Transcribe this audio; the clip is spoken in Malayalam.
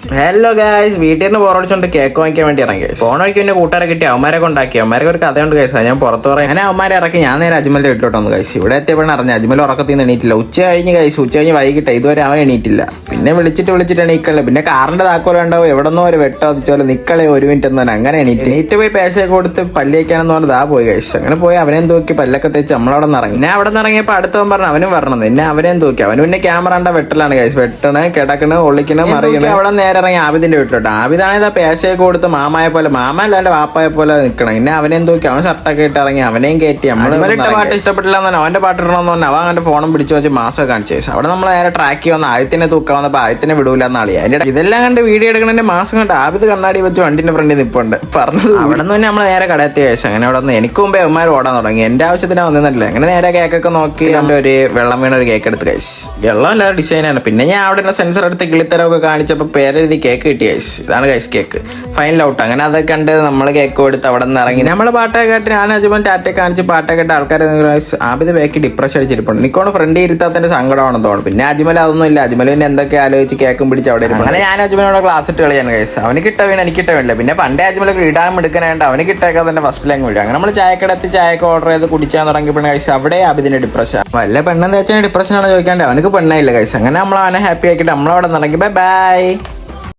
ഹലോ ഗൈസ്, വീട്ടിൽ നിന്ന് പോറടിച്ചോണ്ട് കേക്ക് വാങ്ങിക്കാൻ വേണ്ടി ഇറങ്ങി. ഫോൺ വഴിക്ക് പിന്നെ കൂട്ടുകാരെ കിട്ടി അവന്മാരെ കൊണ്ടാക്കി. അവന്മാർക്ക് ഒരു കഥയുണ്ട് ഗൈസ്, ഞാൻ പുറത്ത് പറയാം. അങ്ങനെ അവന്മാരെ ഇറക്കി ഞാൻ നേരെ അജ്മലിന്റെ വീട്ടിലോട്ട് വന്നു ഗൈസ്. ഇവിടെ എത്തിയപ്പോഴാണ് അറിഞ്ഞു അജ്മൽ ഉറക്കത്തിൽ നിന്ന് എണീറ്റില്ല. ഉച്ച കഴിഞ്ഞ് വൈകിട്ട് ഇതുവരെ അവൻ എണീറ്റില്ല. പിന്നെ വിളിച്ചിട്ട് എണീക്കല്ലേ. പിന്നെ കാറിന്റെ താക്കോല ഉണ്ടാവും എവിടെന്നോ ഒരു വെട്ടതിച്ചോലെ നിക്കളെ 1 മിനിറ്റ് എന്ന് തന്നെ അങ്ങനെ എണീറ്റ് പോയി പേശയൊക്കെ കൊടുത്ത് പല്ലിയേക്കാണെന്ന് പറഞ്ഞത് പോയി ഗൈസ്. അങ്ങനെ പോയി അവനെയും തൂക്കി പല്ലൊക്കെ തെച്ച് നമ്മളവിടെ നിന്ന് ഇറങ്ങി. പിന്നെ അവിടെ നിന്ന് ഇറങ്ങിയപ്പോൾ അടുത്തവൻ പറഞ്ഞു അവനും വരണം. പിന്നെ അവനെയും തൂക്കി. അവന് പിന്നെ ക്യാമറ കണ്ട വെട്ടലാണ് ഗൈസ്. വെട്ടണ് കിടക്കണ് ഒളിക്കണ് മറിയണ്. അവിടെ നേരെ ഇറങ്ങി ആബിദിന്റെ വീട്ടിലോട്ട്. ആബിദാണെങ്കിൽ ആ പേശയൊക്കെ കൊടുത്ത് മാമായ പോലെ മാമല്ലാണ്ട് വാപ്പായ പോലെ നിൽക്കണം. പിന്നെ അവനെയും തൂക്കി അവൻ ഷർട്ടൊക്കെ ഇട്ട് ഇറങ്ങി അവനെയും കയറ്റി. നമ്മളിട്ട പാട്ട് ഇഷ്ടപ്പെട്ടില്ല എന്ന് പറഞ്ഞാൽ അവന്റെ പാട്ട് ഇടണമെന്ന് പറഞ്ഞാൽ അവൻ അവന്റെ ഫോണും പിടിച്ചു വെച്ച് മാസം കാണിച്ചു. അവിടെ നമ്മൾ നേരെ ട്രാക്ക് വന്ന് ആദ്യത്തിനെ തൂക്കാൻ വന്നപ്പോൾ ആദ്യത്തിനെ വിടൂല എന്നാളി. അതിന്റെ ഇതെല്ലാം കണ്ട് വീഡിയോ എടുക്കണതിന്റെ മാസം കണ്ട് ആബിദ് കണ്ണാടി വെച്ച് വണ്ടിന്റെ ഫ്രണ്ടിൽ നിൽപ്പുണ്ട്. പറഞ്ഞത് അവിടെ നിന്ന് തന്നെ നമ്മൾ നേരെ കടയെത്തിയ ശേഷം അങ്ങനെ അവിടെ നിന്ന് എനിക്ക് മുമ്പേ അവന്മാർ ഓടാൻ തുടങ്ങി. എന്റെ ആവശ്യത്തിന് വന്നിട്ടില്ല. അങ്ങനെ നേരെ കേക്കൊക്കെ നോക്കി നമ്മുടെ ഒരു വെള്ളം വീണ ഒരു കേക്ക് എടുത്ത് കഴിച്ചു. വെള്ളം അല്ലാതെ ഡിസൈനാണ്. പിന്നെ ഞാൻ അവിടെ സെൻസർ എടുത്ത് കിളിത്തരമൊക്കെ കാണിച്ചപ്പോൾ പേരെഴുതി കേക്ക് കിട്ടി കഴിച്ചു. ഇതാണ് കഴിച്ച് കേക്ക് ഫൈനൽ ഔട്ട്. അങ്ങനെ അതൊക്കെ കണ്ട് നമ്മൾ കേക്ക് കൊടുത്ത് അവിടെ നിന്ന് ഇറങ്ങി. നമ്മള് പാട്ടൊക്കെ കേട്ട് ഞാൻ അജ്മൽ ടാറ്റൊക്കെ കാണിച്ച് പാട്ടൊക്കെ കേട്ട് ആൾക്കാർ ആബിദ് ബാക്കി ഡിപ്രഷൻ അടിച്ചിരിപ്പുണ്ട്. എനിക്കോട് ഫ്രണ്ട് ഇരുത്താത്തതിന്റെ സങ്കടമാണെന്ന് തോന്നുന്നു. പിന്നെ അജ്മൽ അതൊന്നും ഇല്ല. അജ്മൽ പിന്നെ എന്തൊക്കെ ആലോചിച്ച് കേക്കും പിടിച്ച് അവിടെ ഇരിക്കും. അങ്ങനെ ഞാൻ അജ്മലിനോട് ക്ലാസ് ഇട്ട് കളിയാണ് കഴിച്ചു. അവന് കിട്ട വീണ് എനിക്ക് കിട്ട വീണില്ല. പിന്നെ പണ്ടേ അജ്മലൊക്കെ ഇടാൻ എടുക്കാനായിട്ട് അവന് കിട്ടേക്കാൾ തന്നെ ഫസ്റ്റ് ലാങ് വീഴും. അങ്ങനെ നമ്മൾ ചായക്കടത്ത് ചായക്ക് ഓർഡർ ചെയ്ത് കുടിച്ചാൽ തുടങ്ങിയപ്പോഴാണ് കഴിച്ചു. അവിടെ അബിദിന്റെ ഡിപ്രഷൻ വല്ല പെണ്ണെന്ന് വെച്ചാൽ ഡിപ്രഷനാണ് ചോദിക്കാണ്ട് അവനക്ക് പെണ്ണായില്ല കഴിച്ചു. അങ്ങനെ നമ്മൾ അവനെ ഹാപ്പി ആക്കിയിട്ട് നമ്മളവിടെ ഇറങ്ങി. Bye bye.